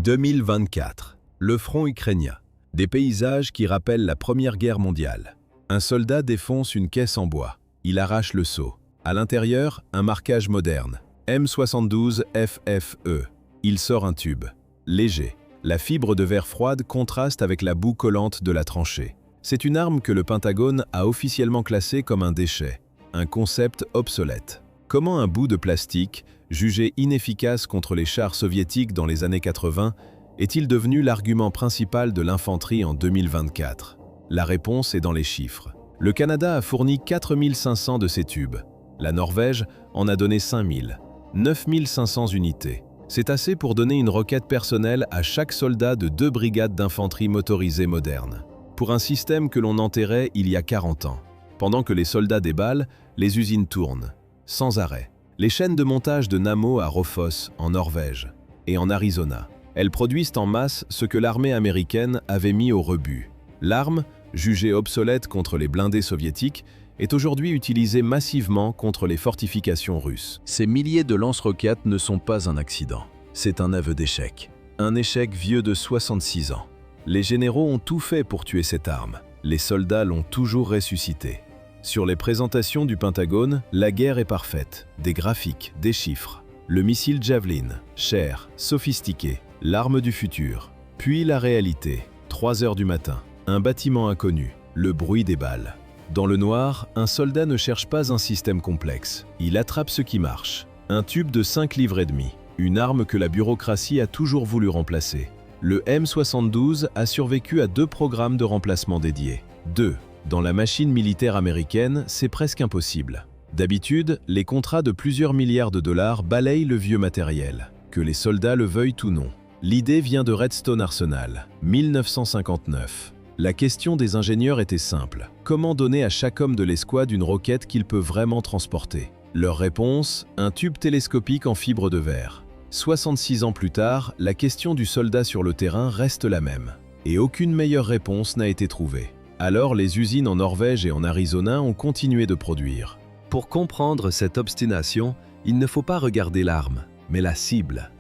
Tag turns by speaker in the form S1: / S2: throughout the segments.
S1: 2024. Le front ukrainien. Des paysages qui rappellent la Première Guerre mondiale. Un soldat défonce une caisse en bois. Il arrache le seau. À l'intérieur, un marquage moderne. M72 FFE. Il sort un tube. Léger. La fibre de verre froide contraste avec la boue collante de la tranchée. C'est une arme que le Pentagone a officiellement classée comme un déchet. Un concept obsolète. Comment un bout de plastique, jugé inefficace contre les chars soviétiques dans les années 80, est-il devenu l'argument principal de l'infanterie en 2024? La réponse est dans les chiffres. Le Canada a fourni 4500 de ces tubes. La Norvège en a donné 5000. 9500 unités. C'est assez pour donner une roquette personnelle à chaque soldat de 2 brigades d'infanterie motorisée modernes. Pour un système que l'on enterrait il y a 40 ans. Pendant que les soldats déballent, les usines tournent. Sans arrêt. Les chaînes de montage de Nammo à Raufoss, en Norvège, et en Arizona. Elles produisent en masse ce que l'armée américaine avait mis au rebut. L'arme, jugée obsolète contre les blindés soviétiques, est aujourd'hui utilisée massivement contre les fortifications russes. Ces milliers de lance-roquettes ne sont pas un accident. C'est un aveu d'échec. Un échec vieux de 66 ans. Les généraux ont tout fait pour tuer cette arme. Les soldats l'ont toujours ressuscitée. Sur les présentations du Pentagone, la guerre est parfaite. Des graphiques, des chiffres. Le missile Javelin, cher, sophistiqué, l'arme du futur. Puis la réalité, 3 heures du matin, un bâtiment inconnu, le bruit des balles. Dans le noir, un soldat ne cherche pas un système complexe. Il attrape ce qui marche. Un tube de 5 livres et demi, une arme que la bureaucratie a toujours voulu remplacer. Le M72 a survécu à 2 programmes de remplacement dédiés. 2. Dans la machine militaire américaine, c'est presque impossible. D'habitude, les contrats de plusieurs milliards de dollars balayent le vieux matériel, que les soldats le veuillent ou non. L'idée vient de Redstone Arsenal, 1959. La question des ingénieurs était simple. Comment donner à chaque homme de l'escouade une roquette qu'il peut vraiment transporter? Leur réponse, un tube télescopique en fibre de verre. 66 ans plus tard, la question du soldat sur le terrain reste la même. Et aucune meilleure réponse n'a été trouvée. Alors les usines en Norvège et en Arizona ont continué de produire. Pour comprendre cette obstination, il ne faut pas regarder l'arme, mais la cible.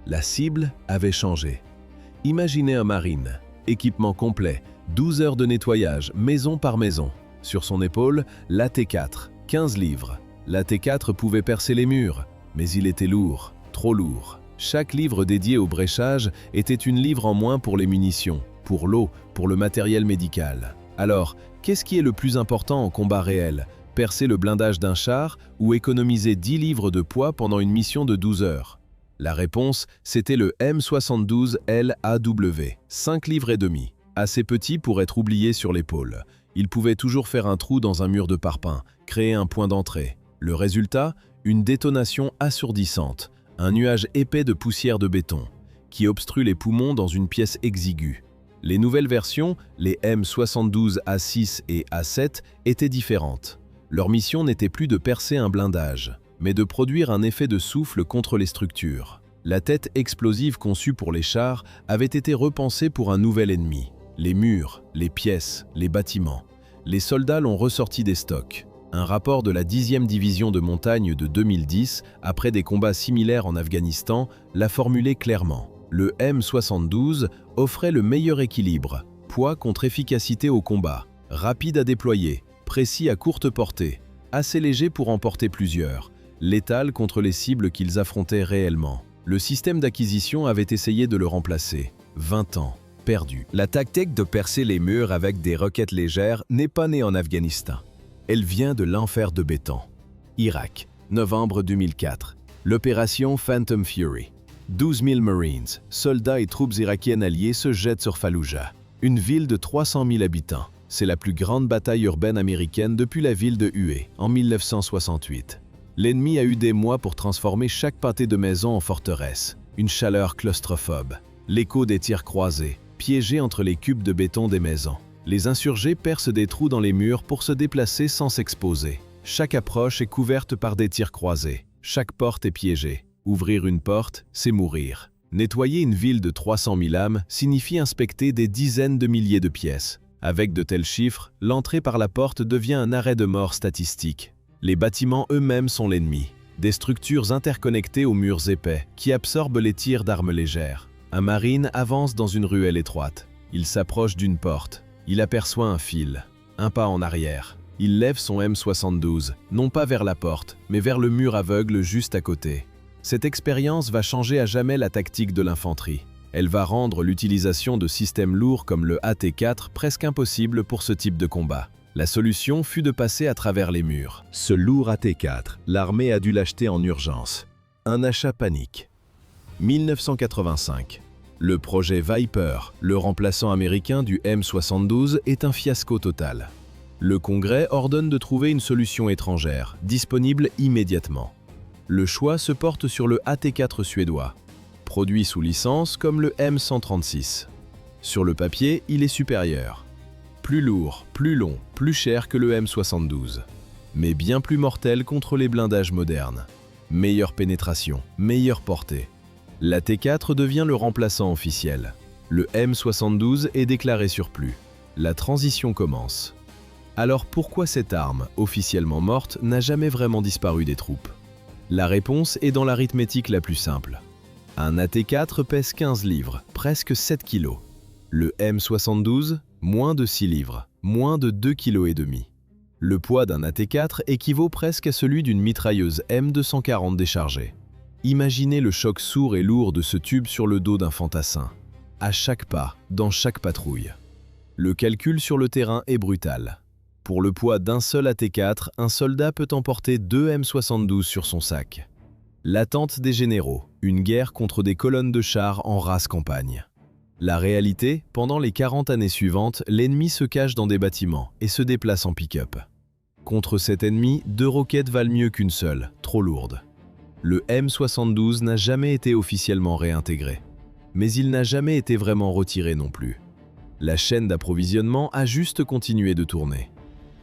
S1: La cible avait changé. Imaginez un marine, équipement complet, 12 heures de nettoyage, maison par maison. Sur son épaule, l'AT4, 15 livres. L'AT4 pouvait percer les murs, mais il était lourd, trop lourd. Chaque livre dédié au bréchage était une livre en moins pour les munitions, pour l'eau, pour le matériel médical. Alors, qu'est-ce qui est le plus important en combat réel? Percer le blindage d'un char ou économiser 10 livres de poids pendant une mission de 12 heures? La réponse, c'était le M72 LAW, 5 livres et demi. Assez petit pour être oublié sur l'épaule. Il pouvait toujours faire un trou dans un mur de parpaing, créer un point d'entrée. Le résultat, une détonation assourdissante, un nuage épais de poussière de béton, qui obstrue les poumons dans une pièce exiguë. Les nouvelles versions, les M72 A6 et A7, étaient différentes. Leur mission n'était plus de percer un blindage, mais de produire un effet de souffle contre les structures. La tête explosive conçue pour les chars avait été repensée pour un nouvel ennemi. Les murs, les pièces, les bâtiments. Les soldats l'ont ressorti des stocks. Un rapport de la 10e division de montagne de 2010, après des combats similaires en Afghanistan, l'a formulé clairement. Le M72 offrait le meilleur équilibre, poids contre efficacité au combat, rapide à déployer, précis à courte portée, assez léger pour en porter plusieurs, létal contre les cibles qu'ils affrontaient réellement. Le système d'acquisition avait essayé de le remplacer. 20 ans, perdu. La tactique de percer les murs avec des roquettes légères n'est pas née en Afghanistan. Elle vient de l'enfer de béton. Irak, novembre 2004. L'opération Phantom Fury. 12 000 Marines, soldats et troupes irakiennes alliées se jettent sur Fallujah, une ville de 300 000 habitants. C'est la plus grande bataille urbaine américaine depuis la ville de Hué, en 1968. L'ennemi a eu des mois pour transformer chaque pâté de maison en forteresse. Une chaleur claustrophobe, l'écho des tirs croisés, piégés entre les cubes de béton des maisons. Les insurgés percent des trous dans les murs pour se déplacer sans s'exposer. Chaque approche est couverte par des tirs croisés. Chaque porte est piégée. Ouvrir une porte, c'est mourir. Nettoyer une ville de 300 000 âmes signifie inspecter des dizaines de milliers de pièces. Avec de tels chiffres, l'entrée par la porte devient un arrêt de mort statistique. Les bâtiments eux-mêmes sont l'ennemi. Des structures interconnectées aux murs épais qui absorbent les tirs d'armes légères. Un marine avance dans une ruelle étroite. Il s'approche d'une porte. Il aperçoit un fil. Un pas en arrière. Il lève son M72, non pas vers la porte, mais vers le mur aveugle juste à côté. Cette expérience va changer à jamais la tactique de l'infanterie. Elle va rendre l'utilisation de systèmes lourds comme le AT4 presque impossible pour ce type de combat. La solution fut de passer à travers les murs. Ce lourd AT4, l'armée a dû l'acheter en urgence. Un achat panique. 1985. Le projet Viper, le remplaçant américain du M72, est un fiasco total. Le Congrès ordonne de trouver une solution étrangère, disponible immédiatement. Le choix se porte sur le AT4 suédois, produit sous licence comme le M136. Sur le papier, il est supérieur. Plus lourd, plus long, plus cher que le M72, mais bien plus mortel contre les blindages modernes. Meilleure pénétration, meilleure portée. L'AT4 devient le remplaçant officiel. Le M72 est déclaré surplus. La transition commence. Alors pourquoi cette arme, officiellement morte, n'a jamais vraiment disparu des troupes? La réponse est dans l'arithmétique la plus simple. Un AT4 pèse 15 livres, presque 7 kg. Le M72, moins de 6 livres, moins de 2,5 kg. Le poids d'un AT4 équivaut presque à celui d'une mitrailleuse M240 déchargée. Imaginez le choc sourd et lourd de ce tube sur le dos d'un fantassin. À chaque pas, dans chaque patrouille. Le calcul sur le terrain est brutal. Pour le poids d'un seul AT4, un soldat peut emporter 2 M72 sur son sac. L'attente des généraux, une guerre contre des colonnes de chars en rase campagne. La réalité, pendant les 40 années suivantes, l'ennemi se cache dans des bâtiments et se déplace en pick-up. Contre cet ennemi, 2 roquettes valent mieux qu'une seule, trop lourde. Le M72 n'a jamais été officiellement réintégré. Mais il n'a jamais été vraiment retiré non plus. La chaîne d'approvisionnement a juste continué de tourner.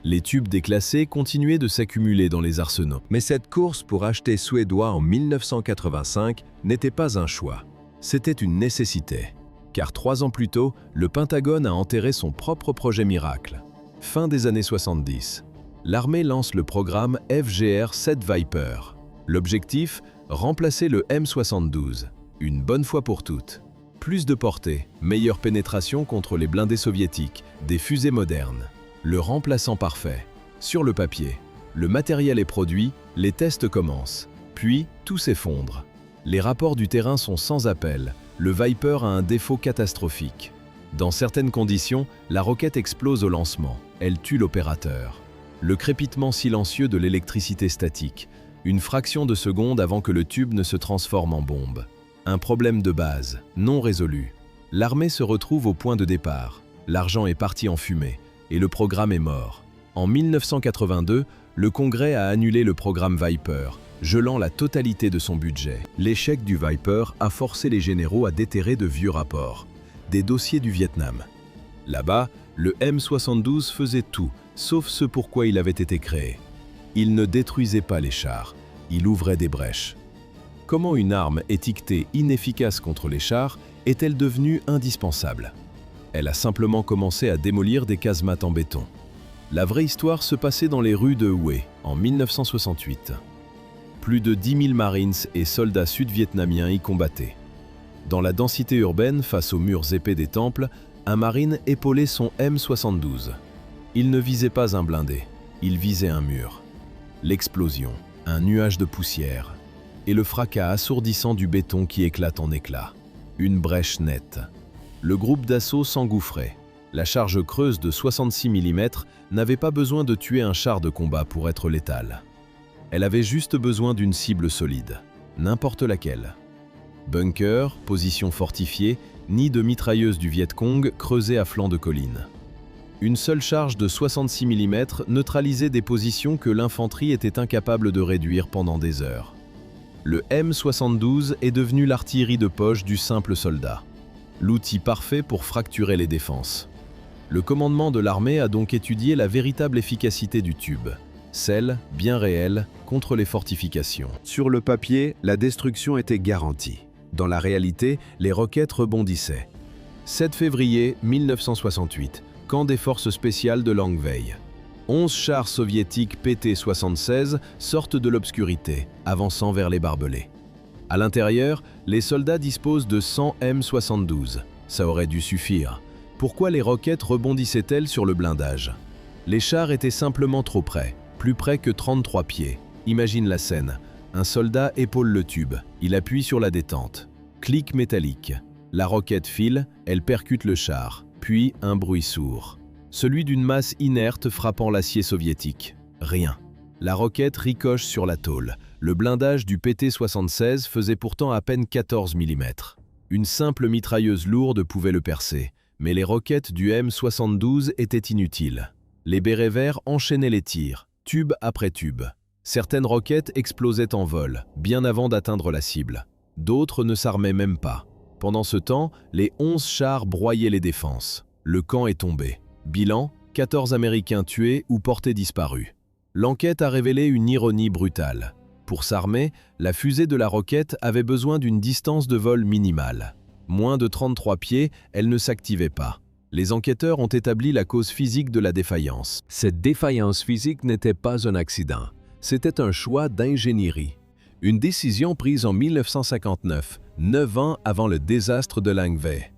S1: Les tubes déclassés continuaient de s'accumuler dans les arsenaux. Mais cette course pour acheter suédois en 1985 n'était pas un choix. C'était une nécessité. Car 3 ans plus tôt, le Pentagone a enterré son propre projet miracle. Fin des années 70. L'armée lance le programme FGR-7 Viper. L'objectif, remplacer le M72, une bonne fois pour toutes. Plus de portée, meilleure pénétration contre les blindés soviétiques, des fusées modernes. Le remplaçant parfait. Sur le papier, le matériel est produit, les tests commencent. Puis, tout s'effondre. Les rapports du terrain sont sans appel. Le Viper a un défaut catastrophique. Dans certaines conditions, la roquette explose au lancement. Elle tue l'opérateur. Le crépitement silencieux de l'électricité statique. Une fraction de seconde avant que le tube ne se transforme en bombe. Un problème de base, non résolu. L'armée se retrouve au point de départ. L'argent est parti en fumée et le programme est mort. En 1982, le Congrès a annulé le programme Viper, gelant la totalité de son budget. L'échec du Viper a forcé les généraux à déterrer de vieux rapports, des dossiers du Vietnam. Là-bas, le M72 faisait tout, sauf ce pourquoi il avait été créé. Il ne détruisait pas les chars, il ouvrait des brèches. Comment une arme étiquetée inefficace contre les chars est-elle devenue indispensable? Elle a simplement commencé à démolir des casemates en béton. La vraie histoire se passait dans les rues de Hue, en 1968. Plus de 10 000 Marines et soldats sud-vietnamiens y combattaient. Dans la densité urbaine, face aux murs épais des temples, un Marine épaulait son M72. Il ne visait pas un blindé, il visait un mur. L'explosion, un nuage de poussière, et le fracas assourdissant du béton qui éclate en éclats. Une brèche nette. Le groupe d'assaut s'engouffrait. La charge creuse de 66 mm n'avait pas besoin de tuer un char de combat pour être létale. Elle avait juste besoin d'une cible solide, n'importe laquelle. Bunker, position fortifiée, nid de mitrailleuses du Viet Cong creusé à flanc de colline. Une seule charge de 66 mm neutralisait des positions que l'infanterie était incapable de réduire pendant des heures. Le M72 est devenu l'artillerie de poche du simple soldat, l'outil parfait pour fracturer les défenses. Le commandement de l'armée a donc étudié la véritable efficacité du tube, celle, bien réelle, contre les fortifications. Sur le papier, la destruction était garantie. Dans la réalité, les roquettes rebondissaient. 7 février 1968, camp des forces spéciales de Long Vây. 11 chars soviétiques PT-76 sortent de l'obscurité, avançant vers les barbelés. À l'intérieur, les soldats disposent de 100 M72. Ça aurait dû suffire. Pourquoi les roquettes rebondissaient-elles sur le blindage? Les chars étaient simplement trop près, plus près que 33 pieds. Imagine la scène. Un soldat épaule le tube, il appuie sur la détente. Clic métallique. La roquette file, elle percute le char, puis un bruit sourd. Celui d'une masse inerte frappant l'acier soviétique. Rien. La roquette ricoche sur la tôle. Le blindage du PT-76 faisait pourtant à peine 14 mm. Une simple mitrailleuse lourde pouvait le percer, mais les roquettes du M72 étaient inutiles. Les bérets verts enchaînaient les tirs, tube après tube. Certaines roquettes explosaient en vol, bien avant d'atteindre la cible. D'autres ne s'armaient même pas. Pendant ce temps, les 11 chars broyaient les défenses. Le camp est tombé. Bilan, 14 Américains tués ou portés disparus. L'enquête a révélé une ironie brutale. Pour s'armer, la fusée de la roquette avait besoin d'une distance de vol minimale. Moins de 33 pieds, elle ne s'activait pas. Les enquêteurs ont établi la cause physique de la défaillance. Cette défaillance physique n'était pas un accident. C'était un choix d'ingénierie. Une décision prise en 1959, 9 ans avant le désastre de Langway.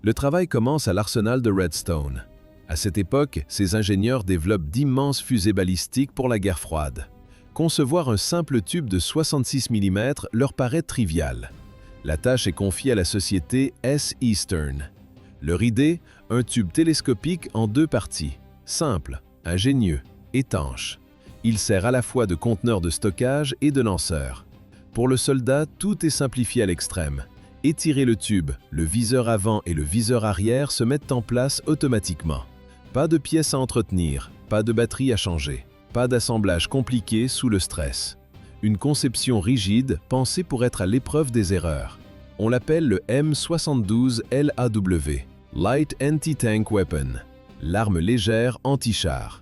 S1: Le travail commence à l'arsenal de Redstone. À cette époque, ces ingénieurs développent d'immenses fusées balistiques pour la guerre froide. Concevoir un simple tube de 66 mm leur paraît trivial. La tâche est confiée à la société S. Eastern. Leur idée, un tube télescopique en 2 parties. Simple, ingénieux, étanche. Il sert à la fois de conteneur de stockage et de lanceur. Pour le soldat, tout est simplifié à l'extrême. Étirer le tube, le viseur avant et le viseur arrière se mettent en place automatiquement. Pas de pièces à entretenir, pas de batterie à changer, pas d'assemblage compliqué sous le stress. Une conception rigide pensée pour être à l'épreuve des erreurs. On l'appelle le M72 LAW, Light Anti-Tank Weapon, l'arme légère anti-char.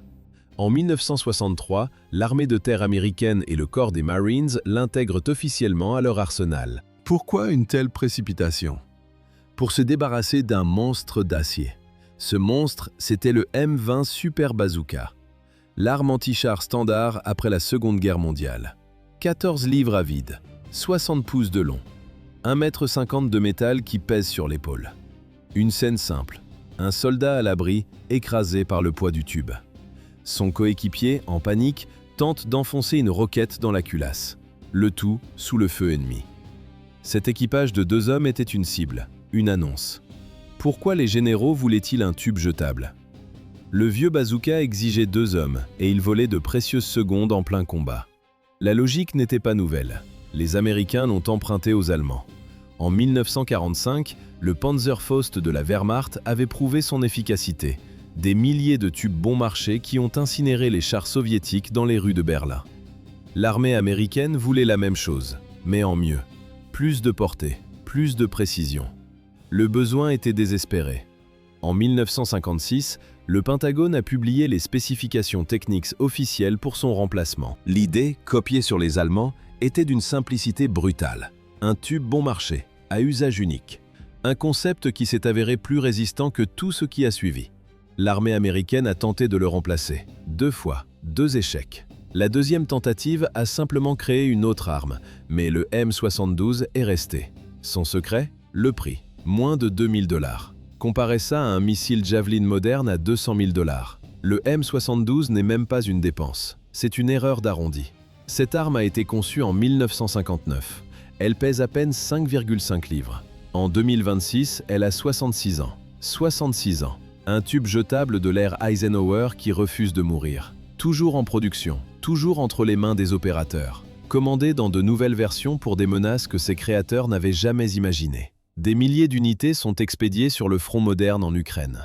S1: En 1963, l'armée de terre américaine et le corps des Marines l'intègrent officiellement à leur arsenal. Pourquoi une telle précipitation? Pour se débarrasser d'un monstre d'acier. Ce monstre, c'était le M20 Super Bazooka, l'arme anti-char standard après la Seconde Guerre mondiale. 14 livres à vide, 60 pouces de long, 1,50 m de métal qui pèse sur l'épaule. Une scène simple, un soldat à l'abri, écrasé par le poids du tube. Son coéquipier, en panique, tente d'enfoncer une roquette dans la culasse, le tout sous le feu ennemi. Cet équipage de 2 hommes était une cible, une annonce. Pourquoi les généraux voulaient-ils un tube jetable? Le vieux bazooka exigeait 2 hommes et il volait de précieuses secondes en plein combat. La logique n'était pas nouvelle. Les Américains l'ont emprunté aux Allemands. En 1945, le Panzerfaust de la Wehrmacht avait prouvé son efficacité. Des milliers de tubes bon marché qui ont incinéré les chars soviétiques dans les rues de Berlin. L'armée américaine voulait la même chose, mais en mieux. Plus de portée, plus de précision. Le besoin était désespéré. En 1956, le Pentagone a publié les spécifications techniques officielles pour son remplacement. L'idée, copiée sur les Allemands, était d'une simplicité brutale. Un tube bon marché, à usage unique. Un concept qui s'est avéré plus résistant que tout ce qui a suivi. L'armée américaine a tenté de le remplacer. 2 fois, 2 échecs. La deuxième tentative a simplement créé une autre arme, mais le M72 est resté. Son secret? Le prix. Moins de 2000 $. Comparez ça à un missile Javelin moderne à 200 000 $. Le M72 n'est même pas une dépense. C'est une erreur d'arrondi. Cette arme a été conçue en 1959. Elle pèse à peine 5,5 livres. En 2026, elle a 66 ans. 66 ans. Un tube jetable de l'ère Eisenhower qui refuse de mourir. Toujours en production, toujours entre les mains des opérateurs. Commandé dans de nouvelles versions pour des menaces que ses créateurs n'avaient jamais imaginées. Des milliers d'unités sont expédiées sur le front moderne en Ukraine.